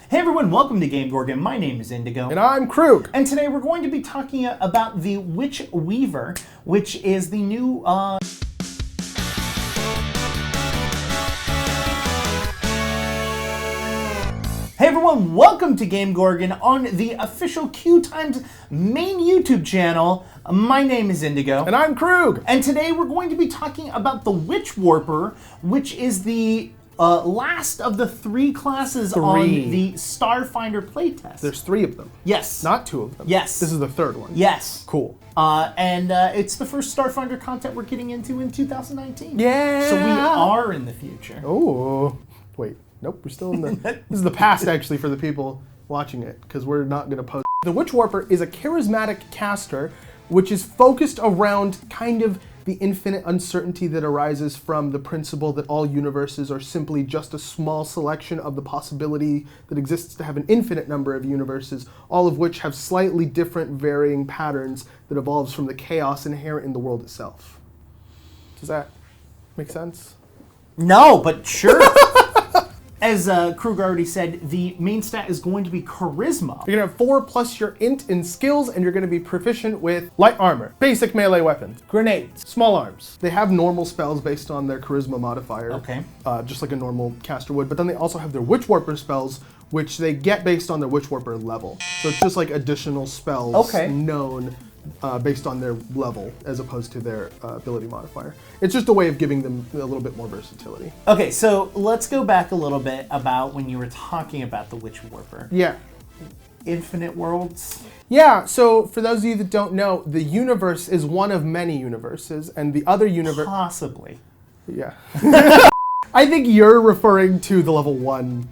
Hey everyone, welcome to GameGorgon. My name is Indigo. And I'm Croog. And today we're going to be talking about the Witchweaver, which is the new, Hey everyone, welcome to GameGorgon on the official QueueTimes main YouTube channel. My name is Indigo. And I'm Croog. And today we're going to be talking about the Witchwarper, which is the last of the three classes on the Starfinder Playtest. There's 3 of them. Yes. Not 2 of them. Yes. This is the 3rd one. Yes. Cool. And it's the first Starfinder content we're getting into in 2019. Yeah. So we are in the future. Oh, wait. Nope, we're still in the... This is the past, actually, for the people watching it, because we're not going to post. The Witchwarper is a charismatic caster, which is focused around kind of the infinite uncertainty that arises from the principle that all universes are simply just a small selection of the possibility that exists to have an infinite number of universes, all of which have slightly different varying patterns that evolves from the chaos inherent in the world itself. Does that make sense? No, but sure. As Croog already said, the main stat is going to be Charisma. You're going to have 4 plus your int in skills, and you're going to be proficient with light armor, basic melee weapons, grenades, small arms. They have normal spells based on their Charisma modifier, Okay. Just like a normal caster would, but then they also have their Witchwarper spells, which they get based on their Witchwarper level. So it's just like additional spells known based on their level as opposed to their ability modifier. It's just a way of giving them a little bit more versatility. Okay, so let's go back a little bit about when you were talking about the Witchwarper. Yeah. Infinite worlds? Yeah, so for those of you that don't know, the universe is one of many universes, and the other universe... Possibly. Yeah. I think you're referring to the level 1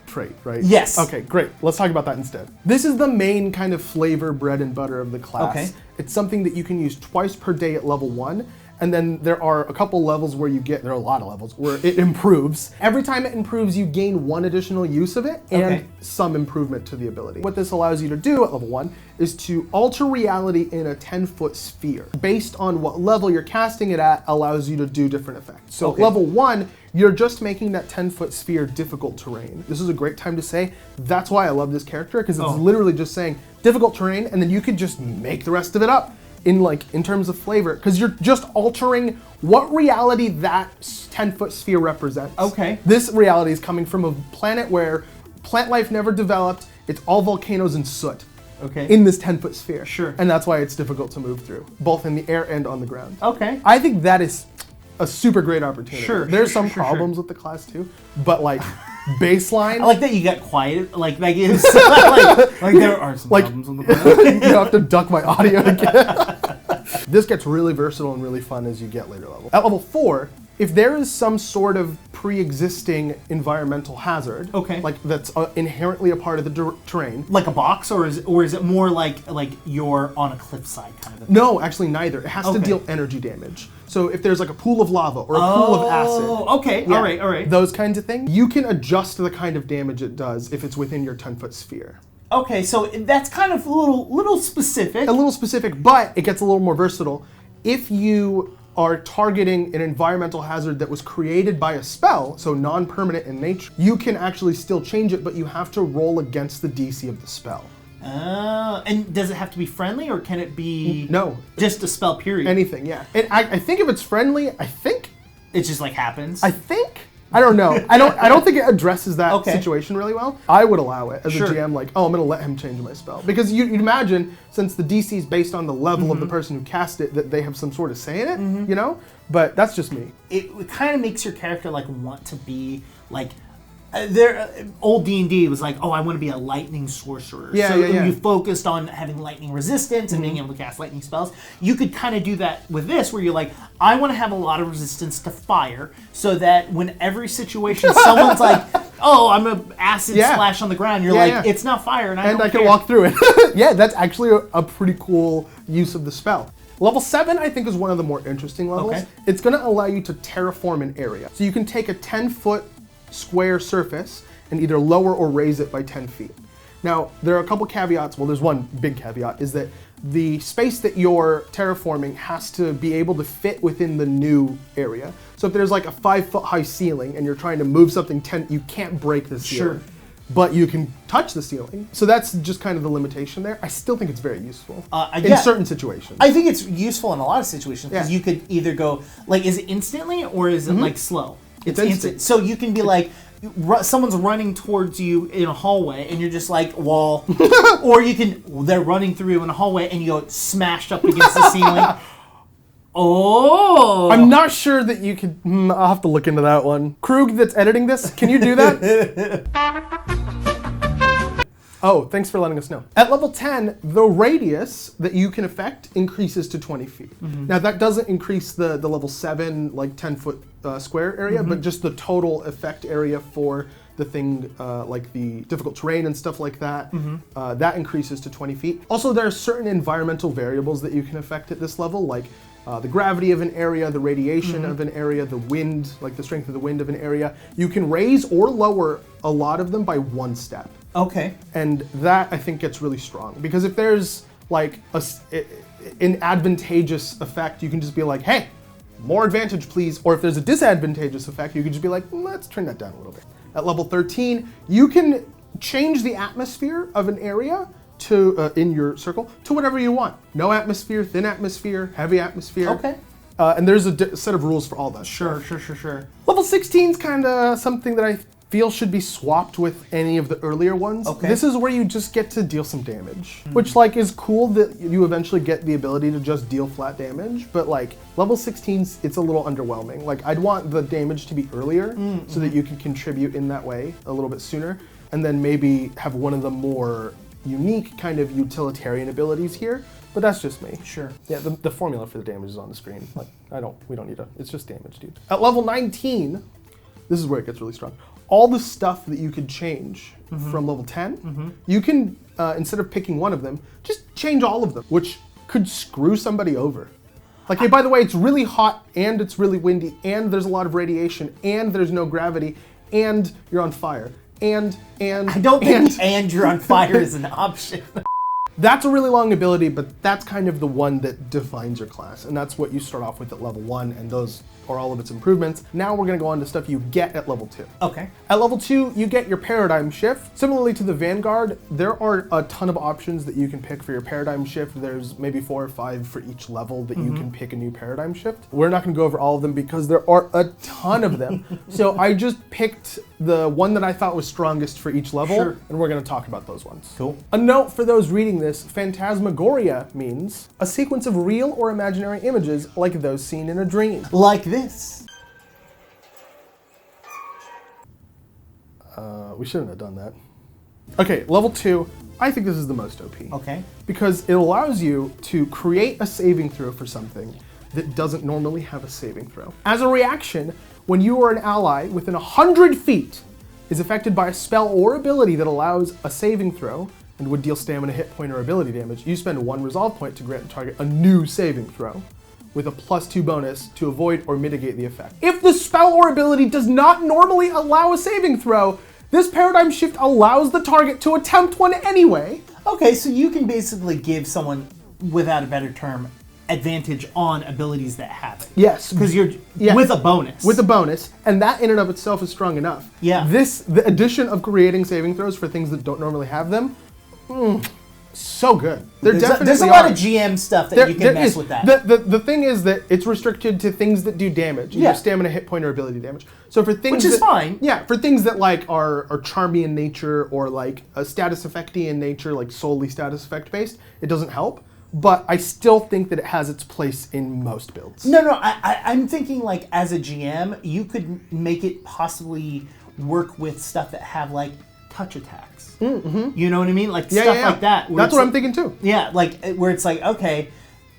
trait, right? Yes. Okay, great. Let's talk about that instead. This is the main kind of flavor, bread and butter of the class. Okay. It's something that you can use twice per day at level 1, and then there are a couple levels where you get, there are a lot of levels, where it improves. Every time it improves, you gain 1 additional use of it, and some improvement to the ability. What this allows you to do at level 1 is to alter reality in a 10-foot sphere. Based on what level you're casting it at, allows you to do different effects. So level 1, you're just making that 10-foot sphere difficult terrain. This is a great time to say, that's why I love this character, because it's literally just saying difficult terrain, and then you could just make the rest of it up in terms of flavor, because you're just altering what reality that 10-foot sphere represents. Okay. This reality is coming from a planet where plant life never developed, it's all volcanoes and soot. Okay. In this 10-foot sphere. Sure. And that's why it's difficult to move through, both in the air and on the ground. Okay. I think that is a super great opportunity. Sure. There's some problems with the class too, but like baseline. I like that you got quiet. Like it's like there are some problems on the ground. You have to duck my audio again. This gets really versatile and really fun as you get later level. At level 4, if there is some sort of pre-existing environmental hazard, like that's inherently a part of the terrain. Like a box, or is it more like you're on a cliffside kind of thing? No, actually neither. It has to deal energy damage. So if there's like a pool of lava or a pool of acid. Okay, all right. Those kinds of things. You can adjust the kind of damage it does if it's within your 10-foot sphere. Okay, so that's kind of a little specific. A little specific, but it gets a little more versatile. If you are targeting an environmental hazard that was created by a spell, so non-permanent in nature, you can actually still change it, but you have to roll against the DC of the spell. And does it have to be friendly, or can it be just a spell period? Anything, yeah. I think if it's friendly, it just like happens. I don't know. I don't think it addresses that situation really well. I would allow it as a GM, like, I'm gonna let him change my spell. Because you'd imagine, since the DC is based on the level of the person who cast it, that they have some sort of say in it, you know? But that's just me. It kind of makes your character like want to be like, old D&D was like, I want to be a lightning sorcerer. You focused on having lightning resistance and being able to cast lightning spells. You could kind of do that with this, where you're like, I want to have a lot of resistance to fire, so that when every situation someone's like, I'm an acid splash on the ground, you're like, it's not fire, and I can walk through it. Yeah, that's actually a pretty cool use of the spell. Level 7, I think, is one of the more interesting levels. It's going to allow you to terraform an area. So you can take a 10-foot square surface and either lower or raise it by 10 feet. Now, there are a couple caveats. Well, there's one big caveat, is that the space that you're terraforming has to be able to fit within the new area. So if there's like a 5-foot high ceiling and you're trying to move something 10, you can't break the ceiling. but you can touch the ceiling. So that's just kind of the limitation there. I still think it's very useful in certain situations. I think it's useful in a lot of situations because you could either go, like, is it instantly or is it like slow? It's instant. So you can be like, someone's running towards you in a hallway and you're just like, wall. Or they're running through in a hallway and you go smashed up against the ceiling. Oh! I'm not sure that you could... I'll have to look into that one. Croog that's editing this, can you do that? Oh, thanks for letting us know. At level 10, the radius that you can affect increases to 20 feet. Now, that doesn't increase the level 7, like 10-foot square area, but just the total effect area for the thing, like the difficult terrain and stuff like that, that increases to 20 feet. Also, there are certain environmental variables that you can affect at this level, like the gravity of an area, the radiation of an area, the wind, like the strength of the wind of an area. You can raise or lower a lot of them by 1 step. Okay. And that, I think, gets really strong. Because if there's, like, an advantageous effect, you can just be like, hey, more advantage, please. Or if there's a disadvantageous effect, you can just be like, let's turn that down a little bit. At level 13, you can change the atmosphere of an area to in your circle to whatever you want. No atmosphere, thin atmosphere, heavy atmosphere. Okay. And there's a set of rules for all that. Sure. Level 16 is kind of something that I feel should be swapped with any of the earlier ones. Okay. This is where you just get to deal some damage, which like is cool that you eventually get the ability to just deal flat damage, but like level 16's, it's a little underwhelming. Like I'd want the damage to be earlier so that you can contribute in that way a little bit sooner, and then maybe have one of the more unique kind of utilitarian abilities here. But that's just me. Sure. Yeah, the formula for the damage is on the screen. Like we don't need to, it's just damage, dude. At level 19, this is where it gets really strong. All the stuff that you could change from level 10, you can, instead of picking one of them, just change all of them, which could screw somebody over. Like, hey, by the way, it's really hot, and it's really windy, and there's a lot of radiation, and there's no gravity, and you're on fire, and... I don't think and you're on fire is an option. That's a really long ability, but that's kind of the one that defines your class, and that's what you start off with at level 1, and those are all of its improvements. Now we're going to go on to stuff you get at level 2. Okay. At level 2, you get your paradigm shift. Similarly to the Vanguard, there are a ton of options that you can pick for your paradigm shift. There's maybe 4 or 5 for each level that you can pick a new paradigm shift. We're not going to go over all of them because there are a ton of them. So I just picked the one that I thought was strongest for each level, and we're going to talk about those ones. Cool. A note for those reading this, phantasmagoria means a sequence of real or imaginary images like those seen in a dream. Like this. We shouldn't have done that. Okay, level 2, I think this is the most OP. Okay. Because it allows you to create a saving throw for something that doesn't normally have a saving throw. As a reaction, when you or an ally within 100 feet is affected by a spell or ability that allows a saving throw and would deal stamina, hit point, or ability damage, you spend 1 resolve point to grant the target a new saving throw with a +2 bonus to avoid or mitigate the effect. If the spell or ability does not normally allow a saving throw, this paradigm shift allows the target to attempt one anyway. Okay, so you can basically give someone, without a better term, advantage on abilities that have it. Yes. Because you're with a bonus. With a bonus, and that in and of itself is strong enough. Yeah. The addition of creating saving throws for things that don't normally have them, so good. There's a lot of GM stuff that you can mess with that. The thing is that it's restricted to things that do damage. Either stamina, hit point, or ability damage. So for things Which is fine. Yeah, for things that like are charmy in nature or like a status effecty in nature, like solely status effect based, it doesn't help. But I still think that it has its place in most builds. No, I'm thinking like as a GM, you could make it possibly work with stuff that have like touch attacks. You know what I mean? Like stuff like that. That's what I'm thinking too. Yeah, like where it's like, okay,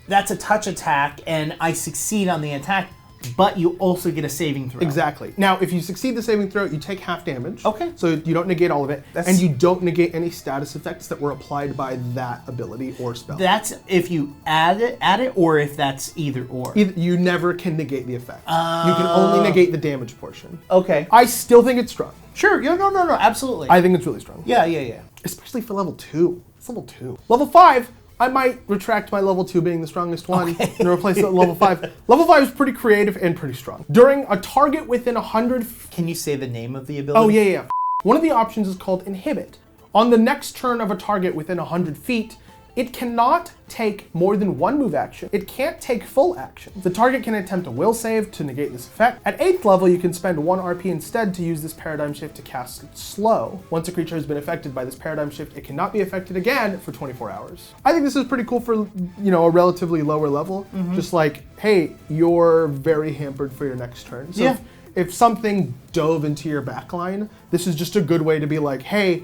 that's a touch attack and I succeed on the attack, but you also get a saving throw. Exactly. Now, if you succeed the saving throw, you take half damage. Okay. So you don't negate all of it, and you don't negate any status effects that were applied by that ability or spell. That's if you add it, or if that's either or. You never can negate the effect. You can only negate the damage portion. Okay. I still think it's strong. Sure. Yeah. No. Absolutely. I think it's really strong. Yeah. Especially for level 2. It's level 2. Level 5. I might retract my level 2 being the strongest one and replace it with level 5. Level 5 is pretty creative and pretty strong. During a target within 100... Can you say the name of the ability? Oh, yeah. One of the options is called Inhibit. On the next turn of a target within 100 feet, it cannot take more than one move action. It can't take full action. The target can attempt a will save to negate this effect. At 8th level, you can spend 1 RP instead to use this paradigm shift to cast Slow. Once a creature has been affected by this paradigm shift, it cannot be affected again for 24 hours. I think this is pretty cool for, you know, a relatively lower level. Just like, hey, you're very hampered for your next turn. So if something dove into your backline, this is just a good way to be like, hey,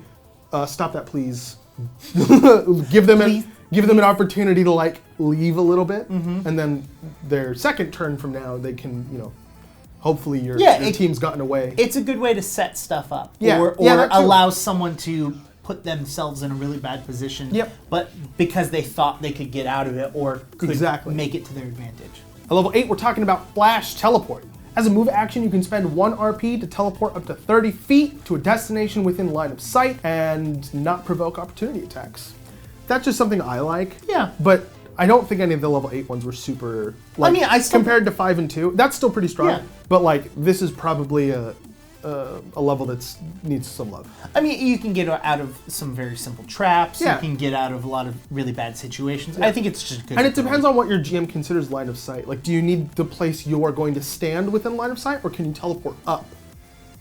stop that, please. give them an opportunity to like leave a little bit, and then their second turn from now they can, you know, hopefully your team's gotten away. It's a good way to set stuff up, or allow someone to put themselves in a really bad position, but because they thought they could get out of it or could make it to their advantage. At level 8, we're talking about Flash Teleport. As a move action, you can spend 1 RP to teleport up to 30 feet to a destination within line of sight and not provoke opportunity attacks. That's just something I like. Yeah. But I don't think any of the level 8 ones were super, like, I mean, compared to 5 and 2, that's still pretty strong. Yeah. But like, this is probably a level that needs some love. I mean, you can get out of some very simple traps. You can get out of a lot of really bad situations. I think it's just good. And it depends on what your GM considers line of sight. Like, do you need the place you are going to stand within line of sight, or can you teleport up?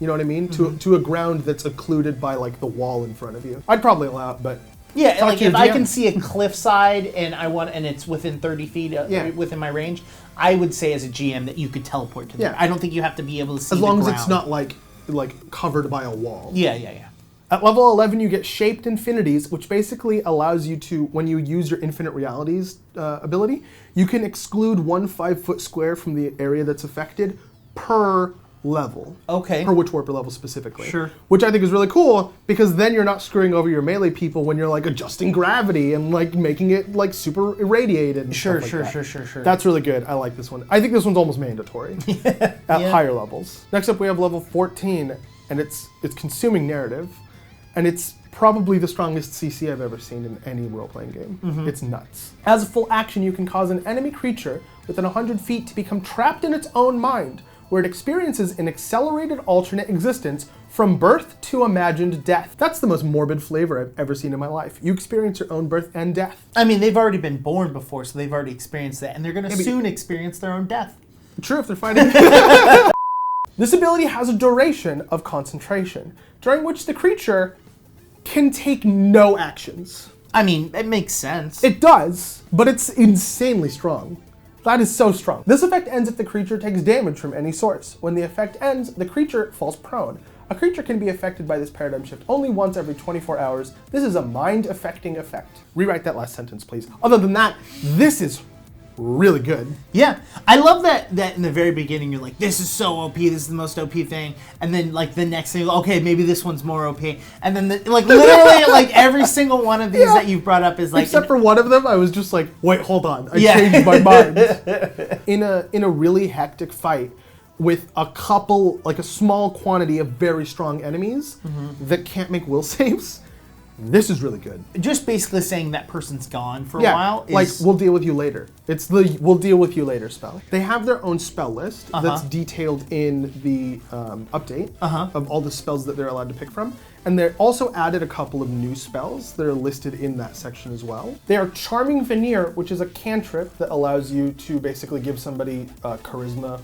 You know what I mean? To a ground that's occluded by like the wall in front of you. I'd probably allow it, but yeah, like if I can see a cliffside and it's within 30 feet within my range, I would say as a GM that you could teleport to there. I don't think you have to be able to see as long as it's not like covered by a wall. Yeah. At level 11, you get Shaped Infinities, which basically allows you to, when you use your Infinite Realities ability, you can exclude 1 5-foot square from the area that's affected per level. Okay. Per Witchwarper level specifically. Sure. Which I think is really cool, because then you're not screwing over your melee people when you're like adjusting gravity and like making it like super irradiated and Sure. That's really good. I like this one. I think this one's almost mandatory at higher levels. Next up we have level 14, and it's consuming narrative, and it's probably the strongest CC I've ever seen in any role-playing game. It's nuts. As a full action, you can cause an enemy creature within 100 feet to become trapped in its own mind, where it experiences an accelerated alternate existence from birth to imagined death. That's the most morbid flavor I've ever seen in my life. You experience your own birth and death. I mean, they've already been born before, so they've already experienced that, and they're going to soon experience their own death. True, if they're fighting. This ability has a duration of concentration, during which the creature can take no actions. I mean, it makes sense. It does, but it's insanely strong. That is so strong. This effect ends if the creature takes damage from any source. When the effect ends, the creature falls prone. A creature can be affected by this paradigm shift only once every 24 hours. This is a mind-affecting effect. Rewrite that last sentence, please. Other than that, this is really good. Yeah, I love that in the very beginning you're like, this is so OP, this is the most OP thing, and then like the next thing, okay, maybe this one's more OP, and then like literally like every single one of these that you've brought up is like, except for one of them, I was just like, wait, hold on, I changed my mind. In a really hectic fight with a couple, like a small quantity of very strong enemies that can't make will saves, this is really good. Just basically saying that person's gone for a while. Like, we'll deal with you later. It's the we'll deal with you later spell. They have their own spell list that's detailed in the update of all the spells that they're allowed to pick from. And they also added a couple of new spells that are listed in that section as well. They are Charming Veneer, which is a cantrip that allows you to basically give somebody charisma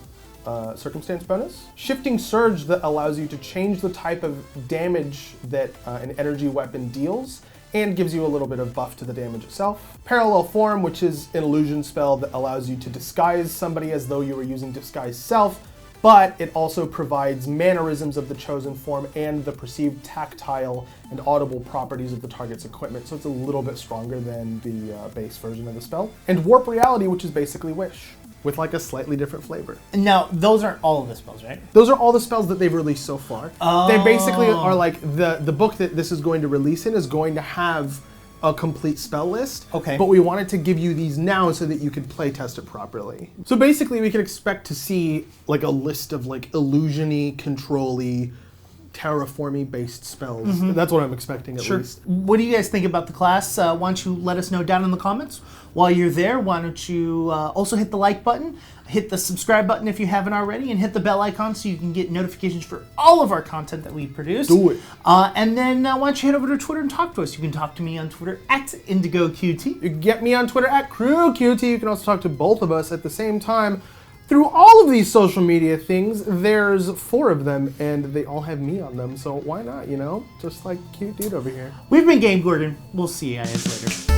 circumstance bonus. Shifting Surge, that allows you to change the type of damage that an energy weapon deals and gives you a little bit of buff to the damage itself. Parallel Form, which is an illusion spell that allows you to disguise somebody as though you were using Disguise Self, but it also provides mannerisms of the chosen form and the perceived tactile and audible properties of the target's equipment, so it's a little bit stronger than the base version of the spell. And Warp Reality, which is basically Wish, with like a slightly different flavor. Now, those aren't all of the spells, right? Those are all the spells that they've released so far. Oh. They basically are like, the book that this is going to release in is going to have a complete spell list. Okay. But we wanted to give you these now so that you could play test it properly. So basically we can expect to see like a list of like illusion-y, control-y, terraforming based spells. That's what I'm expecting at least. What do you guys think about the class? Why don't you let us know down in the comments? While you're there, why don't you also hit the like button, hit the subscribe button if you haven't already, and hit the bell icon so you can get notifications for all of our content that we produce. Do it. And then why don't you head over to Twitter and talk to us? You can talk to me on Twitter at IndigoQT. You can get me on Twitter at CrewQT. You can also talk to both of us at the same time. Through all of these social media things, there's 4 of them, and they all have me on them, so why not, you know? Just like cute dude over here. We've been GameGorgon. We'll see you guys later.